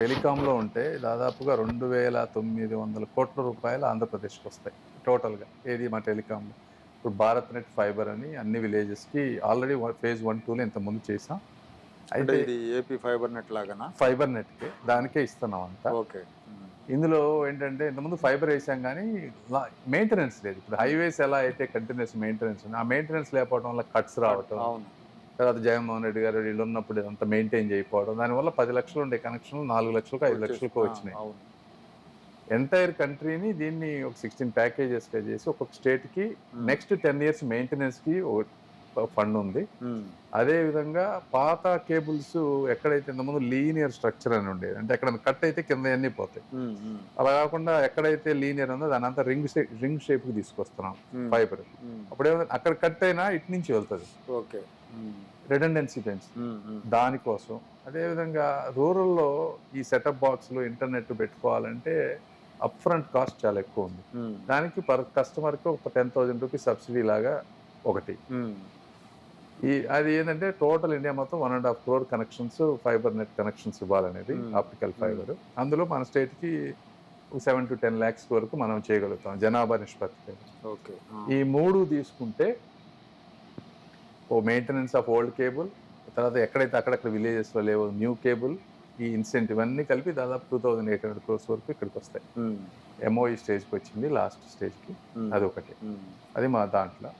టెలికాంలో ఉంటే దాదాపుగా 2,900 కోట్ల రూపాయలు ఆంధ్రప్రదేశ్‌కి వస్తాయి టోటల్‌గా. ఏది మా టెలికాంలో. ఇప్పుడు భారత్ నెట్ ఫైబర్ అని అన్ని విలేజెస్‌కి ఆల్రెడీ ఫేజ్ 1, 2లో ఇంతకుముందు చేసాం. అంటే అయితే ఇది ఏపీ ఫైబర్ నెట్ లాగానా? ఫైబర్ నెట్‌కే దానికే ఇస్తున్నాం అంతా. ఓకే. హ్మ్. ఇందులో ఏంటంటే ఇంతకుముందు ఫైబర్ ఏసాం గానీ ల మెయింటెనెన్స్ లేదు. ఇప్పుడు హ్మ్. హైవేస్ ఎలా అయితే కంటిన్యూయస్ మెయింటెనెన్స్ ఆ మెయింటెనెన్స్ లేకపోవడం వల్ల కట్స్ రావటం. అవును. తర్వాత జగన్మోహన్ రెడ్డి గారు వీళ్ళున్నప్పుడు ఇదంతా మెయింటైన్ చేయకపోవడం. దానివల్ల 10,00,000 ఉండే కనెక్షన్‌లు 4,00,000కో, వచ్చేసి 5,00,000కో ఆ! వచ్చినాయి. అవును. ఎంటైర్ కంట్రీని దీన్ని ఒక 16 ప్యాకేజెస్‌గా చేసి ఒక్కొక్క స్టేట్‌కి హ్మ్. నెక్స్ట్ 10 ఇయర్స్ మెయింటెనెన్స్‌కి ఫండ్ ఉంది. హ్మ్. అదే విధంగా పాత కేబుల్స్ ఎక్కడైతే ఇంతకుముందు లీనియర్ స్ట్రక్చర్ అని ఉండేది. అంటే ఎక్కడైనా కట్ అయితే కిందయన్నీ పోతాయి. హ్మ్. హ్మ్. అలా కాకుండా ఎక్కడైతే లీనియర్ ఉందో దాన్నంతా రింగ్ షేప్‌కి తీసుకొస్తున్నాం హ్మ్. ఫైబర్. హ్మ్. అప్పుడేమైంది అక్కడ కట్ అయినా ఇటు నుంచి వెళ్తది. ఓకే. హ్మ్. రిడెండెన్సీ పెంచుతుంది. హ్మ్. హ్మ్. దానికోసం. అదేవిధంగా రూరల్‌లో ఈ సెటప్ బాక్స్‌లు, ఇంటర్నెట్ పెట్టుకోవాలంటే అప్‌ఫ్రంట్ కాస్ట్ చాలా ఎక్కువుంది. హ్మ్. దానికి పర్ కస్టమర్‌కి ఒక రూ. 10,000 సబ్సిడీ లాగా ఒకటి. హ్మ్. అది ఏందంటే టోటల్ ఇండియా మొత్తం 1,50,000 crore connections fibre net connections ఇవ్వాలనేది హ్మ్. ఆప్టికల్ హ్మ్. ఫైబర్. అందులో మన స్టేట్‌కి 7-10 లాక్స్ వరకు మనం చేయగలుగుతాం జనాభా నిష్పత్తి. ఓకే. ఆ! ఈ 3 తీసుకుంటే మెయింటెనెన్స్ ఆఫ్ ఓల్డ్ కేబుల్, తర్వాత ఎక్కడైతే అక్కడక్కడ విలేజెస్‌లో లేవో న్యూ కేబుల్, ఈ ఇన్సెంటివ్ అన్నీ కలిపి దాదాపు 2,800 క్రోర్స్ వరకు ఇక్కడికొస్తాయి. హ్మ్. ఎంఓఈ స్టేజ్‌కొచ్చింది లాస్ట్ స్టేజ్‌కి. హ్మ్. అదొకటి. హ్మ్. అది మా దాంట్లో.